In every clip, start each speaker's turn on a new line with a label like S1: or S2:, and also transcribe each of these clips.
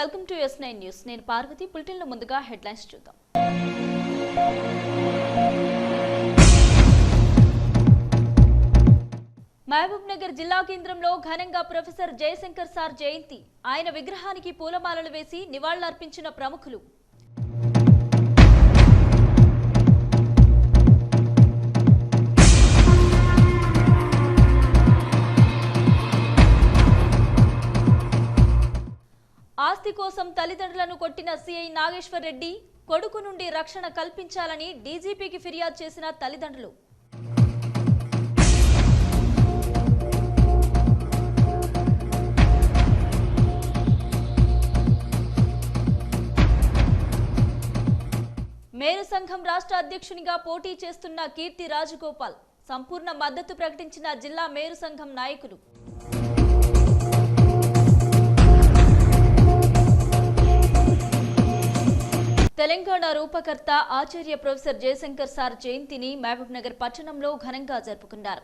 S1: Welcome to S9 news. నేను పార్వతి. బులెటిన్లో ముందుగా హెడ్లైన్స్ చూద్దాం. మహబూబ్ నగర్ జిల్లా కేంద్రంలో ఘనంగా ప్రొఫెసర్ జయశంకర్ సార్ జయంతి. ఆయన విగ్రహానికి పూలమాలలు వేసి నివాళులర్పించిన ప్రముఖులు. ఆస్తి కోసం తల్లిదండ్రులను కొట్టిన సిఐ నాగేశ్వర్ రెడ్డి. కొడుకు నుండి రక్షణ కల్పించాలని డీజీపీకి ఫిర్యాదు చేసిన తల్లిదండ్రులు. మేరు సంఘం రాష్ట్ర అధ్యక్షునిగా పోటీ చేస్తున్న కీర్తి రాజగోపాల్. సంపూర్ణ మద్దతు ప్రకటించిన జిల్లా మేరు సంఘం నాయకులు. తెలంగాణ రూపకర్త ఆచార్య ప్రొఫెసర్ జయశంకర్ సార్ జయంతిని మహబూబ్ నగర్ పట్టణంలో ఘనంగా జరుపుకున్నారు.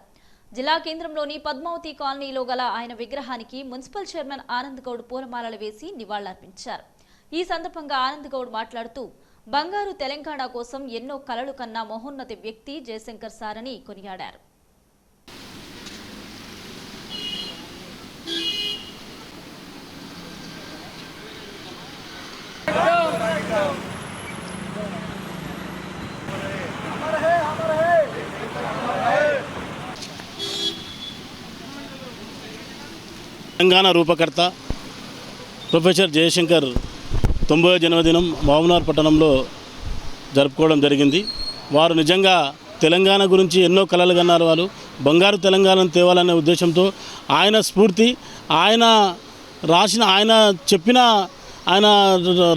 S1: జిల్లా కేంద్రంలోని పద్మావతి కాలనీలో గల ఆయన విగ్రహానికి మున్సిపల్ చైర్మన్ ఆనంద్ గౌడ్ పూలమాలలు వేసి నివాళులర్పించారు. ఈ సందర్భంగా ఆనంద్ గౌడ్ మాట్లాడుతూ బంగారు తెలంగాణ కోసం ఎన్నో కలలు కన్న మహోన్నత వ్యక్తి జయశంకర్ సార్ అని కొనియాడారు.
S2: తెలంగాణ రూపకర్త ప్రొఫెసర్ జయశంకర్ 90వ జన్మదినం మహబూబ్నగర్ పట్టణంలో జరుపుకోవడం జరిగింది. వారు నిజంగా తెలంగాణ గురించి ఎన్నో కలలు కన్నారు. వాళ్ళు బంగారు తెలంగాణను తేవాలనే ఉద్దేశంతో ఆయన స్ఫూర్తి, ఆయన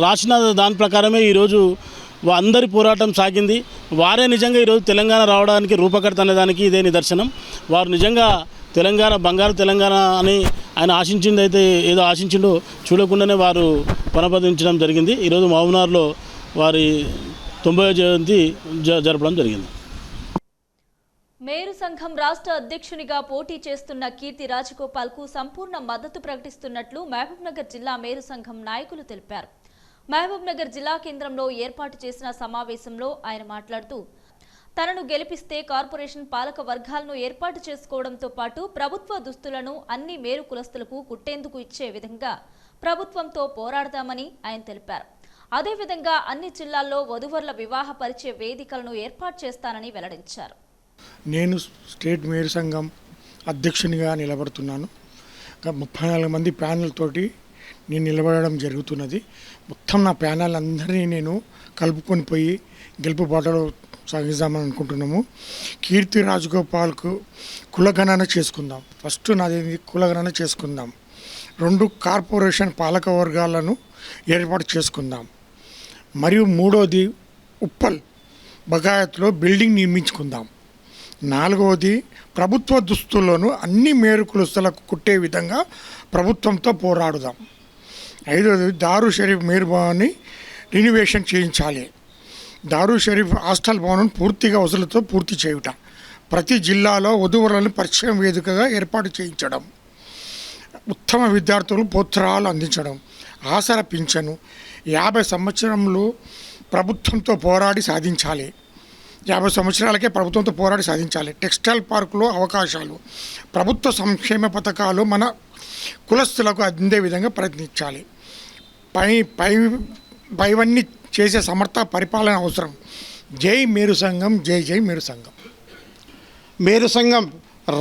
S2: రాసిన దాని ప్రకారమే ఈరోజు అందరి పోరాటం సాగింది. వారే నిజంగా ఈరోజు తెలంగాణ రావడానికి రూపకర్త అనేదానికి ఇదే నిదర్శనం. వారు నిజంగా తెలంగాణ బంగారు తెలంగాణ అని ఆయన ఆశించింది అయితే ఏదో ఆశించిండో చూడకుండానే వారు పనపదించడం జరిగింది. ఈరోజు మహబూబ్నగర్లో వారి 90వ జయంతి జరపడం జరిగింది.
S1: మేరు సంఘం రాష్ట్ర అధ్యక్షునిగా పోటీ చేస్తున్న కీర్తి రాజగోపాల్ కు సంపూర్ణ మద్దతు ప్రకటిస్తున్నట్లు మహబూబ్ నగర్ జిల్లా మేరు సంఘం నాయకులు తెలిపారు. మహబూబ్ నగర్ జిల్లా కేంద్రంలో ఏర్పాటు చేసిన సమావేశంలో ఆయన మాట్లాడుతూ తనను గెలిపిస్తే కార్పొరేషన్ పాలక వర్గాలను ఏర్పాటు చేసుకోవడంతో పాటు ప్రభుత్వ దుస్తులను అన్ని మేరు కులస్తులకు కుట్టేందుకు ఇచ్చే విధంగా ప్రభుత్వంతో పోరాడదామని ఆయన తెలిపారు. అదేవిధంగా అన్ని జిల్లాల్లో వధువరుల వివాహ పరిచయ వేదికలను ఏర్పాటు చేస్తానని వెల్లడించారు.
S3: నేను స్టేట్ మేరు సంఘం అధ్యక్షునిగా నిలబడుతున్నాను. 34 మంది ప్యానెల్ తోటి నేను నిలబడడం జరుగుతున్నది. మొత్తం నా ప్యానెల్ అందరినీ నేను కలుపుకొని పోయి గెలుపు బాటలో సాగిద్దామని అనుకుంటున్నాము. కీర్తి రాజగోపాల్కు కులగణన చేసుకుందాం. ఫస్ట్ నాది కులగణన చేసుకుందాం. 2 కార్పొరేషన్ పాలక వర్గాలను ఏర్పాటు చేసుకుందాం. మరియు 3వది ఉప్పల్ బగాయత్లో బిల్డింగ్ నిర్మించుకుందాం. 4వది ప్రభుత్వ దుస్తులను అన్ని మేరు కులస్తులకు కుట్టే విధంగా ప్రభుత్వంతో పోరాడుదాం. 5వది దారు షరీఫ్ మేరు భవన్ని రినివేషన్ చేయించాలి. దారు షరీఫ్ హాస్టల్ భవనం పూర్తిగా వసూలతో పూర్తి చేయుట. ప్రతి జిల్లాలో వధువరులను పరిచయం వేదికగా ఏర్పాటు చేయించడం. ఉత్తమ విద్యార్థులు ప్రోత్సాహాలు అందించడం. ఆసరా పింఛను 50 సంవత్సరంలో ప్రభుత్వంతో పోరాడి సాధించాలి. 50 సంవత్సరాలకే ప్రభుత్వంతో పోరాడి సాధించాలి. టెక్స్టైల్ పార్కులో అవకాశాలు, ప్రభుత్వ సంక్షేమ పథకాలు మన కులస్తులకు అందే విధంగా ప్రయత్నించాలి. పైవన్నీ చేసే సమర్థ పరిపాలన అవసరం. జై మేరు సంఘం, జై జై మేరు సంఘం.
S4: మేరు సంఘం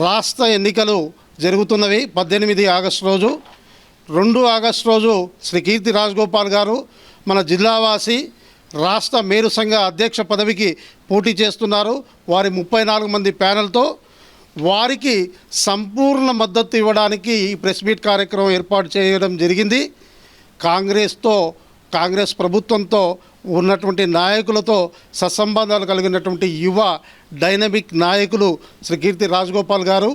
S4: రాష్ట్ర ఎన్నికలు జరుగుతున్నవి 18 ఆగస్టు రోజు. 2 ఆగస్టు రోజు శ్రీ కీర్తి రాజగోపాల్ గారు మన జిల్లావాసి రాష్ట్ర మేరు సంఘ అధ్యక్ష పదవికి పోటీ చేస్తున్నారు. వారి 34 మంది ప్యానెల్తో వారికి సంపూర్ణ మద్దతు ఇవ్వడానికి ఈ ప్రెస్ మీట్ కార్యక్రమం ఏర్పాటు చేయడం జరిగింది. కాంగ్రెస్ ప్రభుత్వంతో ఉన్నటువంటి నాయకులతో సత్సంబంధాలు కలిగినటువంటి యువ డైనమిక్ నాయకులు శ్రీ కీర్తి రాజగోపాల్ గారు.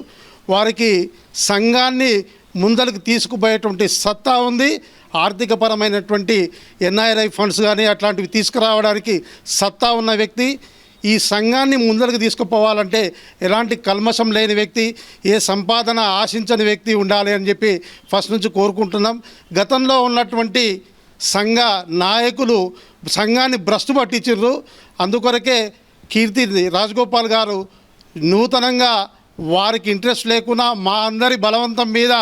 S4: వారికి సంఘాన్ని ముందరికి తీసుకుపోయేటువంటి సత్తా ఉంది. ఆర్థికపరమైనటువంటి NIRI ఫండ్స్ కానీ అట్లాంటివి తీసుకురావడానికి సత్తా ఉన్న వ్యక్తి. ఈ సంఘాన్ని ముందరికి తీసుకుపోవాలంటే ఎలాంటి కల్మషం లేని వ్యక్తి, ఏ సంపాదన ఆశించని వ్యక్తి ఉండాలి అని చెప్పి ఫస్ట్ నుంచి కోరుకుంటున్నాం. గతంలో ఉన్నటువంటి సంఘ నాయకులు సంఘాన్ని భ్రష్టు పట్టించారు. అందుకొరకే కీర్తి రాజగోపాల్ గారు నూతనంగా వారికి ఇంట్రెస్ట్ లేకున్నా మా అందరి బలవంతం మీద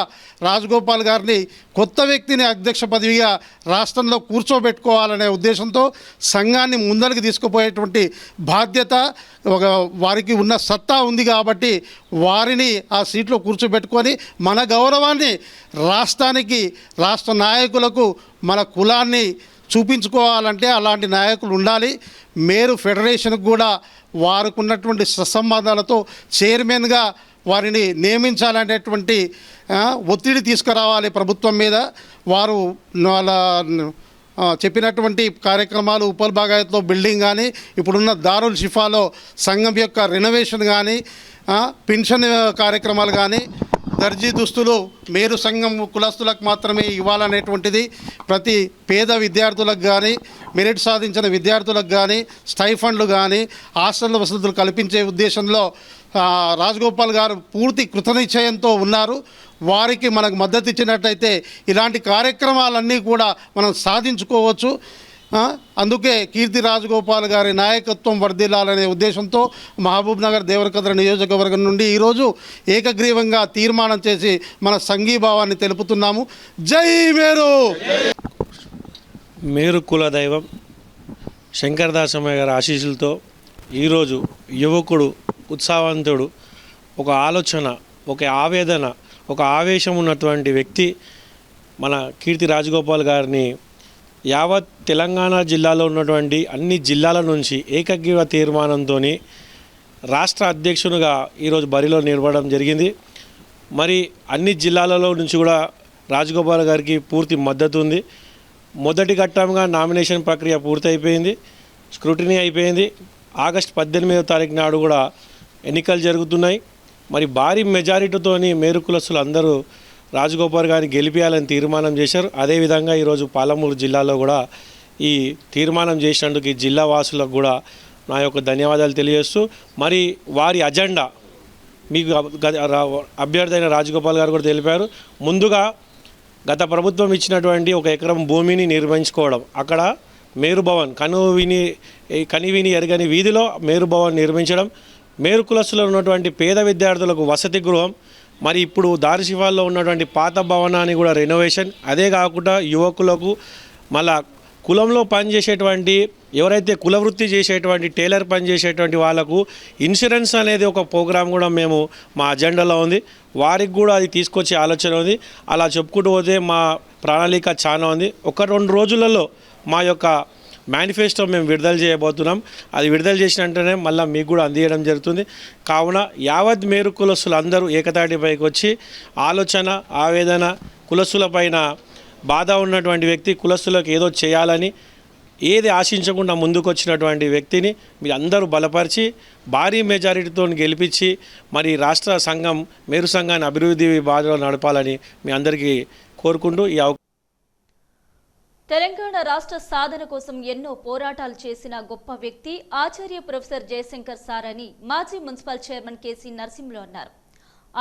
S4: రాజగోపాల్ గారిని కొత్త వ్యక్తిని అధ్యక్ష పదవిగా రాష్ట్రంలో కూర్చోబెట్టుకోవాలనే ఉద్దేశంతో సంఘాన్ని ముందరికి తీసుకుపోయేటువంటి బాధ్యత వారికి ఉన్న సత్తా ఉంది కాబట్టి వారిని ఆ సీట్లో కూర్చోబెట్టుకొని మన గౌరవాన్ని రాష్ట్రానికి, రాష్ట్ర నాయకులకు, మన కులాన్ని చూపించుకోవాలంటే అలాంటి నాయకులు ఉండాలి. మేరు ఫెడరేషన్కు కూడా వారికి ఉన్నటువంటి సత్సంబంధాలతో చైర్మన్గా వారిని నియమించాలనేటువంటి ఒత్తిడి తీసుకురావాలి ప్రభుత్వం మీద. వారు వాళ్ళ చెప్పినటువంటి కార్యక్రమాలు ఉపల్బాగాయత్లో బిల్డింగ్ కానీ, ఇప్పుడున్న దారుల్ షిఫాలో సంఘం యొక్క రెనోవేషన్ కానీ, పెన్షన్ కార్యక్రమాలు కానీ, దర్జీ దుస్తులు మేరు సంఘం కులస్తులకు మాత్రమే ఇవ్వాలనేటువంటిది, ప్రతి పేద విద్యార్థులకు కానీ, మెరిట్ సాధించిన విద్యార్థులకు కానీ స్టైఫండ్లు కానీ, హాస్టల్ వసతులు కల్పించే ఉద్దేశంలో రాజగోపాల్ గారు పూర్తి కృతనిశ్చయంతో ఉన్నారు. వారికి మనకు మద్దతు ఇచ్చినట్టయితే ఇలాంటి కార్యక్రమాలన్నీ కూడా మనం సాధించుకోవచ్చు. అందుకే కీర్తి రాజగోపాల్ గారి నాయకత్వం వర్ధిల్లాలనే ఉద్దేశంతో మహబూబ్ నగర్ దేవరకద్ర నియోజకవర్గం నుండి ఈరోజు ఏకగ్రీవంగా తీర్మానం చేసి మన సంఘీభావాన్ని తెలుపుతున్నాము. జై మేరు.
S5: మేరు కుల దైవం శంకరదాసమయ్య గారి ఆశీస్సులతో ఈరోజు యువకుడు, ఉత్సాహవంతుడు, ఒక ఆలోచన, ఒక ఆవేదన, ఒక ఆవేశం ఉన్నటువంటి వ్యక్తి మన కీర్తి రాజగోపాల్ గారిని యావత్ తెలంగాణ జిల్లాలో ఉన్నటువంటి అన్ని జిల్లాల నుంచి ఏకగ్రీవ తీర్మానంతో రాష్ట్ర అధ్యక్షునిగా ఈరోజు బరిలో నిలవడం జరిగింది. మరి అన్ని జిల్లాలలో నుంచి కూడా రాజగోపాల్ గారికి పూర్తి మద్దతు ఉంది. మొదటి ఘట్టంగా నామినేషన్ ప్రక్రియ పూర్తయిపోయింది, స్క్రూటినీ అయిపోయింది. ఆగస్టు 18వ తారీఖు నాడు కూడా ఎన్నికలు జరుగుతున్నాయి. మరి భారీ మెజారిటీతో మేరు కులస్తులు అందరూ రాజగోపాల్ గారిని గెలిపించాలని తీర్మానం చేశారు. అదేవిధంగా ఈరోజు పాలమూరు జిల్లాలో కూడా ఈ తీర్మానం చేసినందుకు ఈ జిల్లా వాసులకు కూడా నా యొక్క ధన్యవాదాలు తెలియజేస్తూ, మరి వారి అజెండా మీకు అభ్యర్థి అయిన రాజగోపాల్ గారు కూడా తెలిపారు. ముందుగా గత ప్రభుత్వం ఇచ్చినటువంటి 1 ఎకరం భూమిని నిర్మించుకోవడం, అక్కడ మేరు భవన్ కనివిని ఎరగని వీధిలో మేరు భవన్ నిర్మించడం, మేరు కులస్తులో ఉన్నటువంటి పేద విద్యార్థులకు వసతి గృహం, మరి ఇప్పుడు దారిశివాల్లో ఉన్నటువంటి పాత భవనాన్ని కూడా రెనోవేషన్, అదే కాకుండా యువకులకు మళ్ళా కులంలో పనిచేసేటువంటి ఎవరైతే కులవృత్తి చేసేటువంటి టైలర్ పని చేసేటువంటి వాళ్ళకు ఇన్సూరెన్స్ అనేది ఒక ప్రోగ్రాం కూడా మేము మా అజెండాలో ఉంది. వారికి కూడా అది తీసుకొచ్చే ఆలోచన ఉంది. అలా చెప్పుకుంటూ పోతే మా ప్రణాళిక చాలా ఉంది. 1-2 రోజులలో మా యొక్క మేనిఫెస్టో మేము విడుదల చేయబోతున్నాం. అది విడుదల చేసిన వెంటనే మళ్ళీ మీకు కూడా అందియడం జరుగుతుంది. కావున యావత్ మేరు కులస్తులు అందరూ ఏకతాటిపైకి వచ్చి ఆలోచన, ఆవేదన, కులస్తులపైన బాధ ఉన్నటువంటి వ్యక్తి, కులస్తులకు ఏదో చేయాలని ఏది ఆశించకుండా ముందుకు వచ్చినటువంటి వ్యక్తిని మీరు అందరూ బలపరిచి భారీ మెజారిటీతో గెలిపించి మరి రాష్ట్ర సంఘం మేరు సంఘాన్ని అభివృద్ధి బాధలో నడపాలని మీ అందరికీ కోరుకుంటూ ఈ
S1: తెలంగాణ రాష్ట్ర సాధన కోసం ఎన్నో పోరాటాలు చేసిన గొప్ప వ్యక్తి ఆచార్య ప్రొఫెసర్ జయశంకర్ సార్ అని మాజీ మున్సిపల్ చైర్మన్ కేసీ నరసింహులు అన్నారు.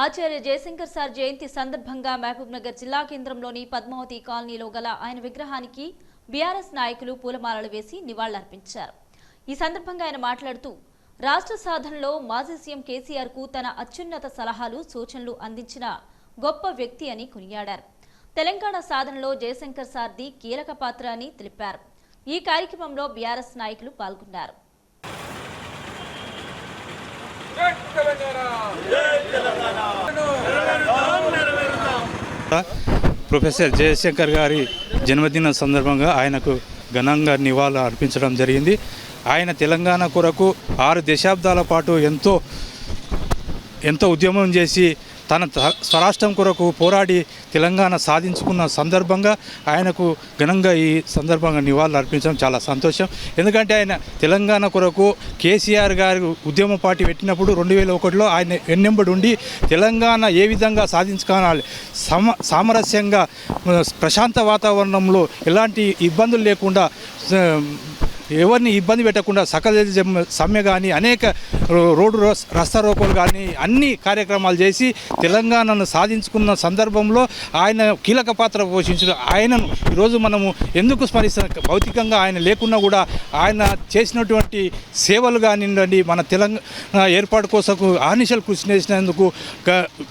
S1: ఆచార్య జయశంకర్ సార్ జయంతి సందర్భంగా మహబూబ్ నగర్ జిల్లా కేంద్రంలోని పద్మావతి కాలనీలో గల ఆయన విగ్రహానికి బీఆర్ఎస్ నాయకులు పూలమాలలు వేసి నివాళులర్పించారు. ఈ సందర్భంగా ఆయన మాట్లాడుతూ రాష్ట్ర సాధనలో మాజీ సీఎం కేసీఆర్ కు తన అత్యున్నత సలహాలు, సూచనలు అందించిన గొప్ప వ్యక్తి అని కొనియాడారు. తెలంగాణ సాధనలో జయశంకర్ సార్ది కీలక పాత్ర అని తెలిపారు. ఈ కార్యక్రమంలో బీఆర్ఎస్ నాయకులు పాల్గొన్నారు.
S6: ప్రొఫెసర్ జయశంకర్ గారి జన్మదిన సందర్భంగా ఆయనకు ఘనంగా నివాళులు అర్పించడం జరిగింది. ఆయన తెలంగాణ కొరకు 6 దశాబ్దాల పాటు ఎంతో ఉద్యమం చేసి తన స్వరాష్ట్రం కొరకు పోరాడి తెలంగాణ సాధించుకున్న సందర్భంగా ఆయనకు ఘనంగా ఈ సందర్భంగా నివాళులు అర్పించడం చాలా సంతోషం. ఎందుకంటే ఆయన తెలంగాణ కొరకు కేసీఆర్ గారు ఉద్యమ పార్టీ పెట్టినప్పుడు 2001లో ఆయన వెన్నెంబడి ఉండి తెలంగాణ ఏ విధంగా సాధించుకోవాలి, సామరస్యంగా ప్రశాంత వాతావరణంలో ఎలాంటి ఇబ్బందులు లేకుండా ఎవరిని ఇబ్బంది పెట్టకుండా సకల సమ్మె కానీ అనేక రోడ్డు రస్తా రోకోలు కానీ అన్ని కార్యక్రమాలు చేసి తెలంగాణను సాధించుకున్న సందర్భంలో ఆయన కీలక పాత్ర పోషించిన ఆయనను ఈరోజు మనము ఎందుకు స్మరిస్తాం? భౌతికంగా ఆయన లేకున్నా కూడా ఆయన చేసినటువంటి సేవలు కానివ్వండి, మన తెలంగాణ ఏర్పాటు కోసం ఆర్నిషల్ కృషి చేసినందుకు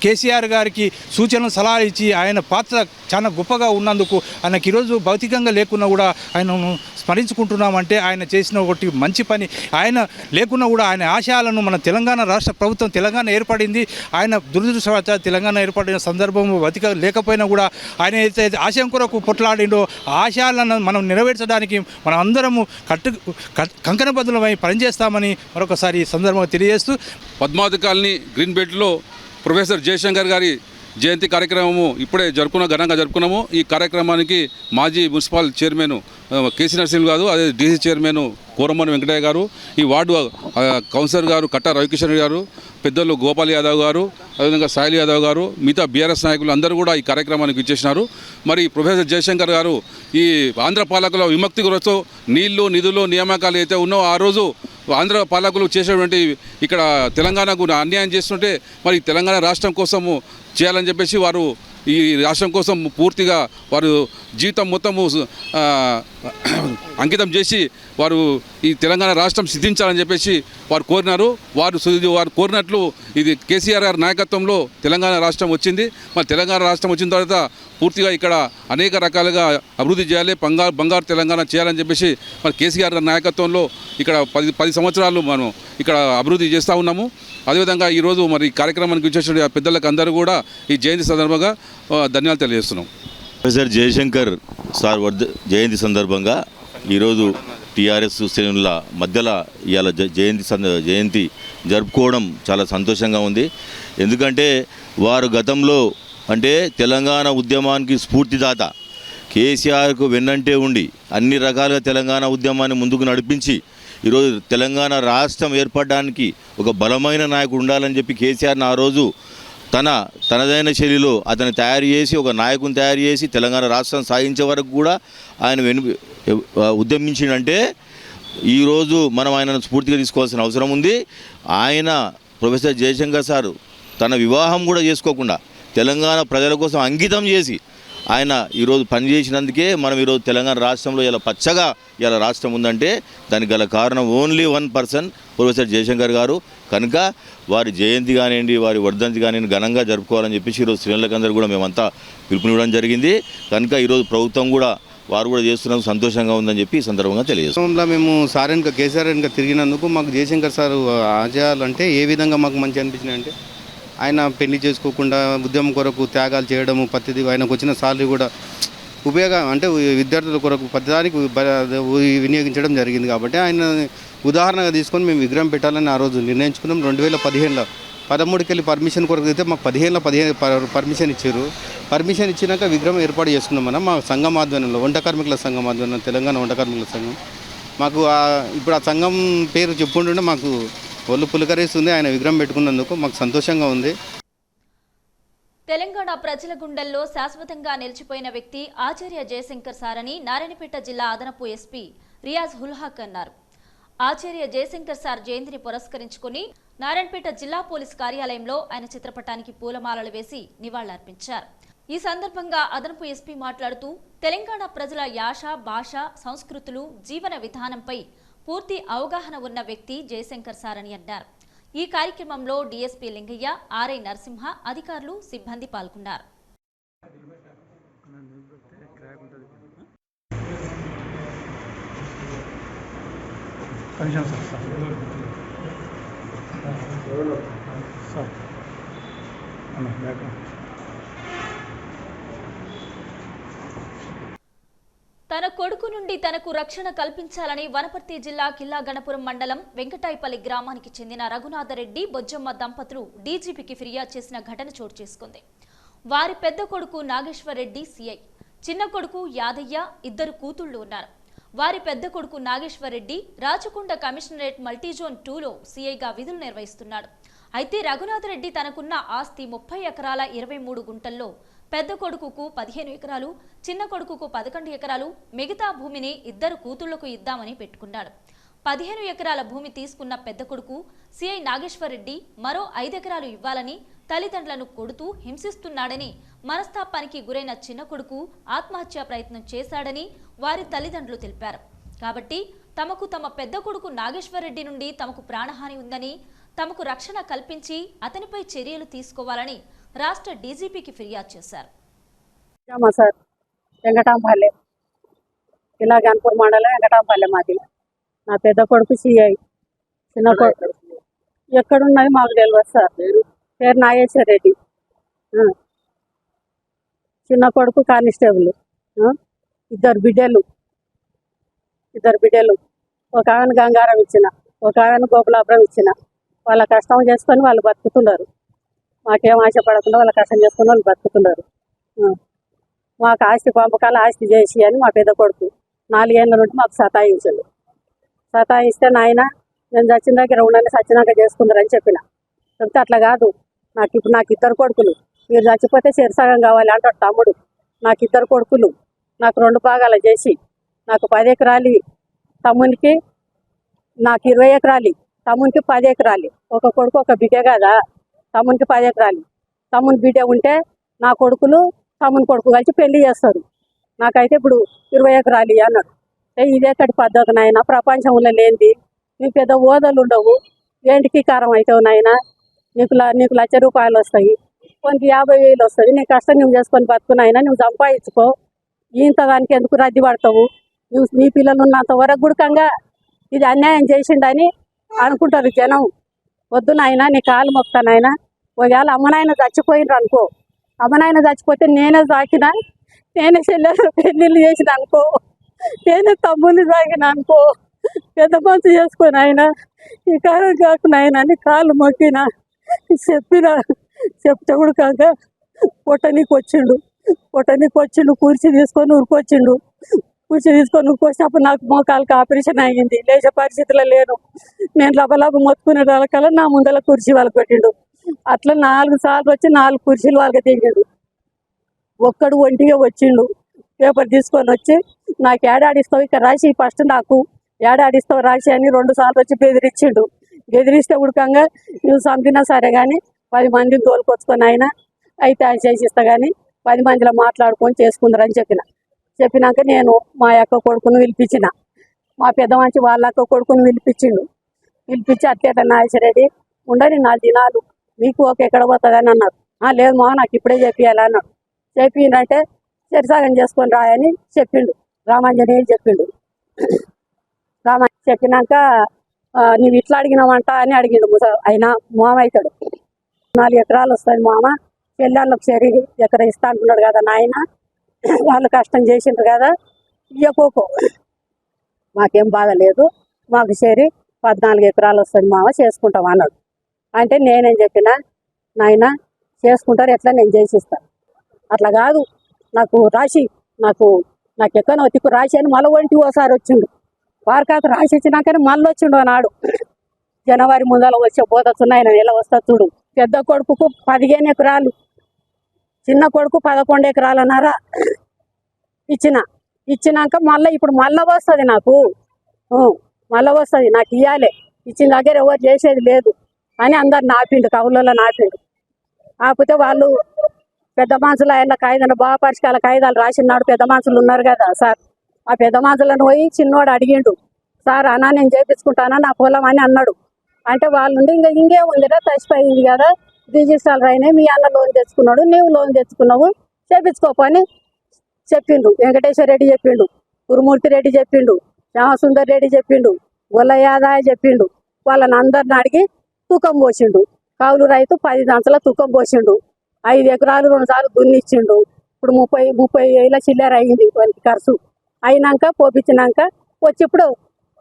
S6: కేసీఆర్ గారికి సూచనలు సలహాలు ఇచ్చి ఆయన పాత్ర చాలా గొప్పగా ఉన్నందుకు ఆయనకి ఈరోజు భౌతికంగా లేకున్నా కూడా ఆయనను స్మరించుకుంటున్నామంటే ఆయన చేసిన ఒకటి మంచి పని. ఆయన లేకున్నా కూడా ఆయన ఆశయాలను మన తెలంగాణ రాష్ట్ర ప్రభుత్వం తెలంగాణ ఏర్పడింది, ఆయన దురదృష్టవశాత్తు తెలంగాణ ఏర్పడిన సందర్భం బతిక లేకపోయినా కూడా ఆయన అయితే ఆశయం కొరకు పొట్లాడిండో ఆశయాలను మనం నెరవేర్చడానికి మనం అందరము కంకణబద్ధులమై పనిచేస్తామని మరొకసారి సందర్భంగా తెలియజేస్తూ
S7: పద్మావతి కాలనీ గ్రీన్ బెల్ట్లో ప్రొఫెసర్ జయశంకర్ గారి జయంతి కార్యక్రమము ఇప్పుడే ఘనంగా జరుపుకున్నాము. ఈ కార్యక్రమానికి మాజీ మున్సిపల్ చైర్మన్ కేసీ నరసింహ గారు, అదే డీసీ చైర్మన్ కోరమని వెంకటయ్య గారు, ఈ వార్డు కౌన్సిలర్ గారు కట్టా రవికిషన్ గారు, పెద్దలు గోపాల్ యాదవ్ గారు, అదేవిధంగా సాయిల్ యాదవ్ గారు, మిగతా బీఆర్ఎస్ నాయకులు అందరూ కూడా ఈ కార్యక్రమానికి ఇచ్చేసినారు. మరి ప్రొఫెసర్ జయశంకర్ గారు ఈ ఆంధ్ర పాలకుల విముక్తి కొరకు నీళ్లు నిధులు నియామకాలు అయితే ఉన్నో ఆ రోజు ఆంధ్ర పాలకులు చేసేటువంటి ఇక్కడ తెలంగాణకు అన్యాయం చేస్తుంటే మరి తెలంగాణ రాష్ట్రం కోసము చేయాలని చెప్పేసి వారు ఈ రాష్ట్రం కోసం పూర్తిగా వారు జీవితం మొత్తము అంకితం చేసి వారు ఈ తెలంగాణ రాష్ట్రం సిద్ధించాలని చెప్పేసి వారు కోరినారు. వారు కోరినట్లు ఇది కేసీఆర్ గారి నాయకత్వంలో తెలంగాణ రాష్ట్రం వచ్చింది. మరి తెలంగాణ రాష్ట్రం వచ్చిన తర్వాత పూర్తిగా ఇక్కడ అనేక రకాలుగా అభివృద్ధి చేయాలి, బంగారు తెలంగాణ చేయాలని చెప్పేసి మరి కేసీఆర్ గారి నాయకత్వంలో ఇక్కడ 10 సంవత్సరాలు మనం ఇక్కడ అభివృద్ధి చేస్తూ ఉన్నాము. అదేవిధంగా ఈరోజు మరి కార్యక్రమానికి వచ్చేసిన పెద్దలకు అందరూ కూడా ఈ జయంతి సందర్భంగా ధన్యవాదాలు తెలియజేస్తున్నాం.
S8: ప్రొఫెసర్ జయశంకర్ సార్ జయంతి సందర్భంగా ఈరోజు టీఆర్ఎస్ శ్రేణుల మధ్యలో ఇవాళ జయంతి జరుపుకోవడం చాలా సంతోషంగా ఉంది. ఎందుకంటే వారు గతంలో అంటే తెలంగాణ ఉద్యమానికి స్ఫూర్తిదాత, కేసీఆర్కు వెన్నంటే ఉండి అన్ని రకాలుగా తెలంగాణ ఉద్యమాన్ని ముందుకు నడిపించి ఈరోజు తెలంగాణ రాష్ట్రం ఏర్పడడానికి ఒక బలమైన నాయకుడు ఉండాలని చెప్పి కేసీఆర్ని ఆ రోజు తనదైన శైలిలో అతను తయారు చేసి ఒక నాయకుని తయారు చేసి తెలంగాణ రాష్ట్రం సాధించే వరకు కూడా ఆయన ఉద్యమించిందంటే ఈరోజు మనం ఆయనను స్ఫూర్తిగా తీసుకోవాల్సిన అవసరం ఉంది. ఆయన ప్రొఫెసర్ జయశంకర్ సారు తన వివాహం కూడా చేసుకోకుండా తెలంగాణ ప్రజల కోసం అంకితం చేసి ఆయన ఈరోజు పనిచేసినందుకే మనం ఈరోజు తెలంగాణ రాష్ట్రంలో ఇలా పచ్చగా ఇలా రాష్ట్రం ఉందంటే దానికి గల కారణం ఓన్లీ 1 పర్సన్ ప్రొఫెసర్ జయశంకర్ గారు. కనుక వారి జయంతి కానివ్వండి, వారి వర్ధంతి కానివ్వండి ఘనంగా జరుపుకోవాలని చెప్పేసి ఈరోజు శ్రేణులకందరూ కూడా మేమంతా పిలుపునివ్వడం జరిగింది. కనుక ఈరోజు ప్రభుత్వం కూడా వారు కూడా చేస్తున్నందుకు సంతోషంగా ఉందని చెప్పి ఈ సందర్భంగా తెలియజేస్తాం.
S4: మేము సార్ వెనుక కేసీఆర్ వెనుక తిరిగినందుకు మాకు జయశంకర్ సార్ ఆశయాలంటే ఏ విధంగా మాకు మంచి అనిపించినాయి అంటే ఆయన పెళ్లి చేసుకోకుండా ఉద్యమం కొరకు త్యాగాలు చేయడము, ప్రతిదీ ఆయనకు వచ్చిన సాలరీ కూడా అంటే విద్యార్థుల కొరకు ప్రతిదానికి వినియోగించడం జరిగింది. కాబట్టి ఆయన ఉదాహరణగా తీసుకొని మేము విగ్రహం పెట్టాలని ఆ రోజు నిర్ణయించుకున్నాం. 2015లో 13కి వెళ్ళి పర్మిషన్ కొరకు అయితే మాకు 15 పర్మిషన్ ఇచ్చారు. పర్మిషన్ ఇచ్చినాక విగ్రహం ఏర్పాటు చేసుకున్నాం. మనం మా సంఘం ఆధ్వర్యంలో వంట కార్మికుల సంఘం ఆధ్వర్యంలో తెలంగాణ వంట కార్మికుల సంఘం మాకు ఇప్పుడు ఆ సంఘం పేరు చెప్పుకుంటుంటే మాకు ఒళ్ళు పులకరేస్తుంది. ఆయన విగ్రహం పెట్టుకున్నందుకు మాకు సంతోషంగా ఉంది.
S1: తెలంగాణ ప్రజల గుండెల్లో శాశ్వతంగా నిలిచిపోయిన వ్యక్తి ఆచార్య జయశంకర్ సార్ అని నారాయణపేట జిల్లా అదనపు ఎస్పీ రియాజ్ హుల్హాక్ అన్నారు. ఆచార్య జయశంకర్ సార్ జయంతిని పురస్కరించుకుని నారాయణపేట జిల్లా పోలీస్ కార్యాలయంలో ఆయన చిత్రపటానికి పూలమాలలు వేసి నివాళులర్పించారు. ఈ సందర్భంగా అదనపు ఎస్పీ మాట్లాడుతూ తెలంగాణ ప్రజల యాస, భాష, సంస్కృతులు, జీవన విధానంపై పూర్తి అవగాహన ఉన్న వ్యక్తి జయశంకర్ సార్ అని అన్నారు. ఈ కార్యక్రమంలో డీఎస్పీ లింగయ్య, ఆర్ఐ నరసింహ, అధికారులు, సిబ్బంది పాల్గొన్నారు. తన కొడుకు నుండి తనకు రక్షణ కల్పించాలని వనపర్తి జిల్లా కిల్లా గణపురం మండలం వెంకటాయపల్లి గ్రామానికి చెందిన రఘునాథరెడ్డి, బొజ్జమ్మ దంపతులు డీజీపీకి ఫిర్యాదు చేసిన ఘటన చోటు చేసుకుంది. వారి పెద్ద కొడుకు నాగేశ్వరరెడ్డి సిఐ, చిన్న కొడుకు యాదయ్య, 2 కూతుళ్లు ఉన్నారు. వారి పెద్ద కొడుకు నాగేశ్వరరెడ్డి రాచకొండ కమిషనరేట్ మల్టీజోన్ 2లో సిఐగా విధులు నిర్వహిస్తున్నాడు. అయితే రఘునాథరెడ్డి తనకున్న ఆస్తి 30 ఎకరాల 23 గుంటల్లో పెద్ద కొడుకుకు 15 ఎకరాలు, చిన్న కొడుకుకు 11 ఎకరాలు, మిగతా భూమిని ఇద్దరు కూతుళ్లకు ఇద్దామని పెట్టుకున్నాడు. 15 ఎకరాల భూమి తీసుకున్న పెద్ద కొడుకు సిఐ నాగేశ్వర్ రెడ్డి మరో 5 ఎకరాలు ఇవ్వాలని తల్లిదండ్రులను కొడుతూ హింసిస్తున్నాడని, మనస్తాపానికి గురైన చిన్న కొడుకు ఆత్మహత్యా ప్రయత్నం చేశాడని వారి తల్లిదండ్రులు తెలిపారు. కాబట్టి తమకు తమ పెద్ద కొడుకు నాగేశ్వర్ రెడ్డి నుండి తమకు ప్రాణహాని ఉందని, తమకు రక్షణ కల్పించి అతనిపై చర్యలు తీసుకోవాలని రాష్ట్ర డీజీపీకి ఫిర్యాదు చేశారు.
S9: సార్ వెంకటాంపల్లె, ఇలా గన్పూర్ మండలం వెంకటాంపల్లె మాది. నా పెద్ద కొడుకు సిఐ, చిన్న కొడుకు ఎక్కడున్నది మాకు తెలియదు సార్. పేరు నాగేశ్వర రెడ్డి. చిన్న కొడుకు కానిస్టేబుల్. ఇద్దరు బిడ్డలు ఒక ఆమెను గంగారం ఇచ్చిన, ఒక ఆమెను గోపులాపురం ఇచ్చిన. వాళ్ళ కష్టం చేసుకొని వాళ్ళు బతుకుతున్నారు. మాకేం ఆశపడకుండా వాళ్ళ కష్టం చేసుకొని వాళ్ళు బతుకుతున్నారు. మాకు ఆస్తి పంపకాలు ఆస్తి చేసి అని మా పెద్ద కొడుకు 4 ఏళ్ళ నుండి మాకు సతాయించాడు. సతాయిస్తే నాయన నేను చచ్చిన దగ్గర ఉండండి, చచ్చినాక చేసుకుందరని చెప్పిన. చెప్తే అట్లా కాదు, నాకు ఇద్దరు కొడుకులు, మీరు చచ్చిపోతే సగం కావాలి అంటాడు తమ్ముడు. నాకు ఇద్దరు కొడుకులు, నాకు 2 భాగాలు చేసి నాకు 10 ఎకరాలు, తమ్మునికి నాకు 20 ఎకరాలు, తమ్మునికి 10 ఎకరాలు. ఒక కొడుకు ఒక బిడ్డ కదా, తమ్మునికి 10 ఎకరాలు. తమ్ముని బిడ్డ ఉంటే నా కొడుకులు తమ్ముని కొడుకు కలిసి పెళ్లి చేస్తారు. నాకైతే ఇప్పుడు 20 ఎకరాలు అన్నాడు. ఇదేకటి పద్ధతి నాయన, ప్రపంచంలో లేనిది. నీకు పెద్ద ఓదలు ఉండవు, ఏంటికి కారం అవుతావు నాయన. నీకు 1,00,000 రూపాయలు వస్తాయి, కొంత 50,000 వస్తుంది. నీ కష్టం నువ్వు చేసుకొని బతుకున్నాయినా, నువ్వు సంపాదించుకో. ఇంత దానికి ఎందుకు రద్దీ పడతావు? నువ్వు నీ పిల్లలు ఉన్నంత వరకు గుడకంగా ఇది అన్యాయం చేసిండని అనుకుంటారు జనం. వద్దు నాయన, నీ కాలు మొక్తానాయన. ఒకవేళ అమ్మనాయన చచ్చిపోయినరు అనుకో, అమ్మనాయన చచ్చిపోతే నేనే సాకిన, నేనే చెల్లెలు పెళ్ళిళ్ళు చేసిన అనుకో, నేనే తమ్ముని సాగిన అనుకో, పెద్ద మనసు చేసుకొని ఆయన ఈ కాలం కాకున్నాయన నీ కాలు మొక్కిన చెప్తే కూడా కాక పొట్టనీకి వచ్చిండు, కుర్చీ తీసుకొని ఉరికొచ్చిండు. ఉరికొచ్చినప్పుడు నాకు మోకాలకు ఆపరేషన్ అయ్యింది, లేచే పరిస్థితిలో లేను. నేను లబలబ మొత్తుకునే వాళ్ళకల్లా నా ముందర కుర్చీ వాళ్ళకి పెట్టిండు. అట్లా 4 సార్లు వచ్చి 4 కుర్చీలు వాళ్ళకి దిగిండు. ఒక్కడు ఒంటిగా వచ్చిండు, పేపర్ తీసుకొని వచ్చి నాకు ఏడాడిస్తావు ఇక్కడ రాసి, ఫస్ట్ నాకు ఏడాడిస్తావు రాసి అని 2 సార్లు వచ్చి బెదిరించిండు. బెదిరిస్తే ఉడకంగా నువ్వు చంపినా సరే కానీ 10 మందిని తోలుకొచ్చుకొని ఆయన అయితే ఆయన చేసిస్తా కానీ 10 మందిలో మాట్లాడుకొని చేసుకుందరని చెప్పినాక నేను మా అక్క కొడుకును పిలిపించిన, మా పెద్ద మంచి వాళ్ళ అక్క కొడుకును పిలిపించి అట్లేట నాగేశ్వరరెడ్డి ఉండని 4 దినాలు మీకు ఒక ఎక్కడ పోతుందని అన్నారు. లేదు మా నాకు ఇప్పుడే చెప్పియాలి అన్నాడు. చెప్పిందంటే సరిసాగం చేసుకొని రాయని చెప్పిండు. రామాంజనేయులు చెప్పిండు. చెప్పినాక నువ్వు ఇట్లా అడిగినావంట అని అడిగిండు. అయినా మామ అవుతాడు. 4 ఎకరాలు వస్తుంది మామ, పెళ్ళాళ్ళకి సరి ఎకర ఇస్తా అంటున్నాడు కదా నాయన, వాళ్ళు కష్టం చేసిండ్రు కదా, ఇయ్యకోకో మాకేం బాధ లేదు, మాకు సరి 14 ఎకరాలు వస్తుంది మామ, చేసుకుంటాం అన్నాడు. అంటే నేనేం చెప్పిన, నాయన చేసుకుంటారు ఎట్లా, నేను చేసిస్తాను. అట్లా కాదు, నాకు రాసి నాకు ఎక్కడో తిక్కు రాసి అని మళ్ళీ ఒకసారి వచ్చిండు. వారికాక రాసి ఇచ్చినాకనే మళ్ళీ వచ్చిండు అన్నాడు. జనవరి ముందర వచ్చే పోతొచ్చున్నా ఆయన ఎలా వస్తా చూడు. పెద్ద కొడుకుకు 15 ఎకరాలు, చిన్న కొడుకు 11 ఎకరాలన్నారా ఇచ్చినాక మళ్ళీ ఇప్పుడు మళ్ళీ వస్తుంది నాకు, మళ్ళీ వస్తుంది నాకు ఇవ్వాలి, ఇచ్చిన దగ్గర ఎవరు చేసేది లేదు అని అందరు నాపిండు, కవులలో నాపిండు. కాకపోతే వాళ్ళు పెద్ద మనుషులు ఆయన కాయిదాలు బాగా పరిష్కాల కాయిదాలు రాసినాడు. పెద్ద మనుషులు ఉన్నారు కదా సార్, ఆ పెద్ద మనుషులను పోయి చిన్నోడు అడిగిండు, సార్ అన్నా నేను చేయించుకుంటానా నా పొలం అని అన్నాడు. అంటే వాళ్ళు ఇంకేముందిరా తచ్చిపోయింది కదా, రిజిస్ట్రాలు అయినాయి, మీ అన్న లోన్ తెచ్చుకున్నాడు, నీవు లోన్ తెచ్చుకున్నావు, చేయించుకోపని చెప్పిండు. వెంకటేశ్వర రెడ్డి చెప్పిండు, గురుమూర్తి రెడ్డి చెప్పిండు, శ్యామసుందర్ రెడ్డి చెప్పిండు, గొల్లయాదాయ చెప్పిండు. వాళ్ళని అందరిని అడిగి తూకం పోసిండు. కౌలు రైతు 10 దంచల తూకం పోసిండు. 5 ఎకరాలు 2 సార్లు దున్నిచ్చిండు. ఇప్పుడు 30,000 చిల్లర అయింది వాళ్ళకి ఖర్చు. అయినాక పోపించినాక వచ్చి ఇప్పుడు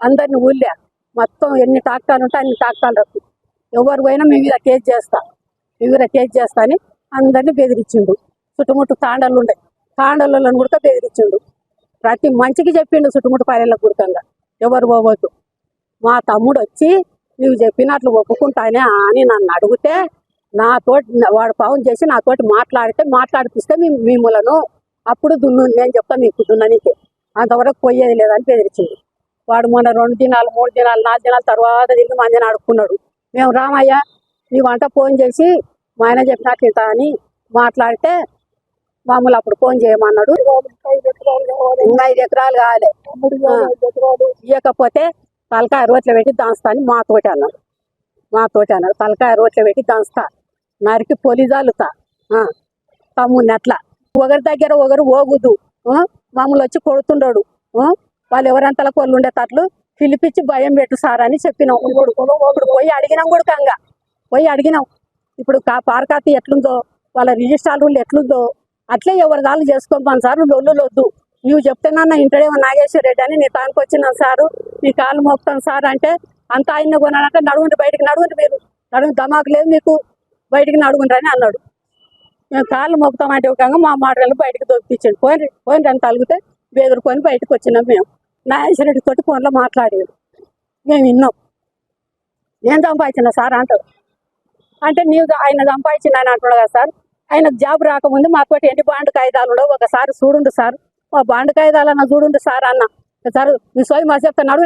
S9: అందరిని ఊళ్ళా మొత్తం ఎన్ని ట్రాక్టర్లు ఉంటే అన్ని ట్రాక్టర్లు రద్దు, ఎవరు పోయినా మీ మీద కేసు చేస్తా అని అందరినీ బెదిరించిండు. చుట్టుముట్టు తాండలు ఉండే, తాండలను కూడా బెదిరించిండు. ప్రతి మంచికి చెప్పిండు చుట్టుముట్టు పల్లెలకు గుర్తంగా ఎవరు పోవద్దు. మా తమ్ముడు వచ్చి నువ్వు చెప్పినట్లు ఒప్పుకుంటానే అని నన్ను అడిగితే వాడు ఫోన్ చేసి నాతోటి మాట్లాడిపిస్తే మిమ్మలను అప్పుడు నేను చెప్తాను మీకు దున్ననికి, అంతవరకు పోయేది లేదని బెదిరించింది. వాడు మొన్న 2 దినాలు 3 దినాలు 4 దినాల తర్వాత తిరిగి మందిని అడుక్కున్నాడు. మేము రామయ్య నీ వంట ఫోన్ చేసి మా ఆయన చెప్పినట్లు ఇంత అని మాట్లాడితే మామూలు అప్పుడు ఫోన్ చేయమన్నాడు. 5 ఎకరాలు కావాలి, ఇవ్వకపోతే తలకాయ రోట్లో పెట్టి దాంస్తా అని మాతోటి అన్నాడు. తలకాయ రోట్లో పెట్టి దాంస్తా, నరికి పొలిజాలుతా తమ్ముని అట్లా ఒకరి దగ్గర ఒకరు ఓగుద్దు, మామూలు వచ్చి కొడుతుండడు. వాళ్ళు ఎవరంతలా కొళ్ళు ఉండేటట్లు పిలిపించి భయం పెట్టు సార్ అని చెప్పినాం. ఇప్పుడు పోయి అడిగినాం కూడా అడిగినాం. ఇప్పుడు పారకాతి ఎట్లుందో, వాళ్ళ రిజిస్ట్రార్ రూల్ ఎట్లుందో అట్లే ఎవరి దాళ్ళు చేసుకోమని సార్, లొల్లు వద్దు. నువ్వు చెప్తున్నాన్న ఇంటడేమో నాగేశ్వర రెడ్డి అని నీ తానికి వచ్చినాను సారు, నీ కాళ్ళు మోపుతాను సార్ అంటే అంత ఆయన కొన్నాడంటే నడుగుండి బయటికి మీరు దమాకు లేదు మీకు, బయటికి నడుగుండ్రని అన్నాడు. మేము కాళ్ళు మోపుతామంటే ఒక మా మాటలు బయటకు దొరికించండి. పోయిన తలిగితే బెదురుకొని బయటకు వచ్చినాం. మేము నాగేశ్వర రెడ్డి తోటి ఫోన్లో మాట్లాడేది మేము విన్నాం. నేను సంపాదించిన సార్ అంటారు, అంటే నీవు ఆయన సంపాదించిన ఆయన అంటున్నాడు కదా సార్. ఆయనకు జాబ్ రాకముందు మాతోటి ఎన్ని బాండ్ కాగితాలు ఉండవు, ఒకసారి చూడుండు సార్, మా బాండ్ కాగితాలన్నా చూడుండు సార్ అన్న. సార్ మీ సోయి మా చెప్తున్నాడు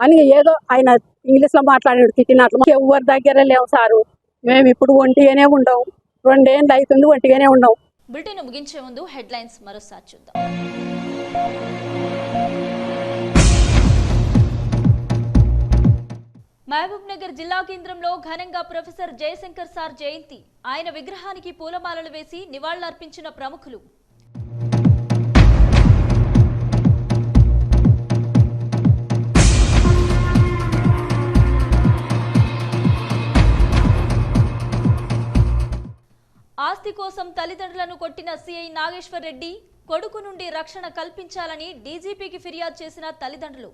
S9: అని ఏదో ఆయన ఇంగ్లీష్లో మాట్లాడాడు తిట్టినట్లు. ఎవరి దగ్గర లేవు సారు, మేము ఇప్పుడు ఒంటిగానే ఉండవు, 2 ఏళ్ళు అవుతుంది ఒంటిగానే ఉండవు.
S1: బులెటిన్ ముగించే ముందు హెడ్లైన్స్ మరోసారి చూద్దాం. మహబూబ్ నగర్ జిల్లా కేంద్రంలో ఘనంగా ప్రొఫెసర్ జయశంకర్ సార్ జయంతి. ఆయన విగ్రహానికి పూలమాలలు వేసి నివాళులర్పించిన ప్రముఖులు. ఆస్తి కోసం తల్లిదండ్రులను కొట్టిన సిఐ నాగేశ్వర్ రెడ్డి, కొడుకు నుండి రక్షణ కల్పించాలని డీజీపీకి ఫిర్యాదు చేసిన తల్లిదండ్రులు.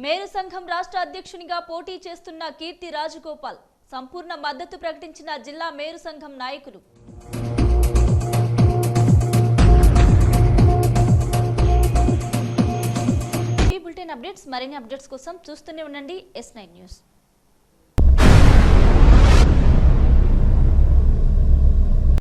S1: మేరు సంఘం రాష్ట్ర అధ్యక్షునిగా పోటీ చేస్తున్న కీర్తి రాజగోపాల్, సంపూర్ణ మద్దతు ప్రకటించిన జిల్లా మేరు సంఘం నాయకులు. ఈ బులెటిన్ అప్డేట్స్ మరిన్ని అప్డేట్స్ కోసం చూస్తూనే ఉండండి S9 న్యూస్.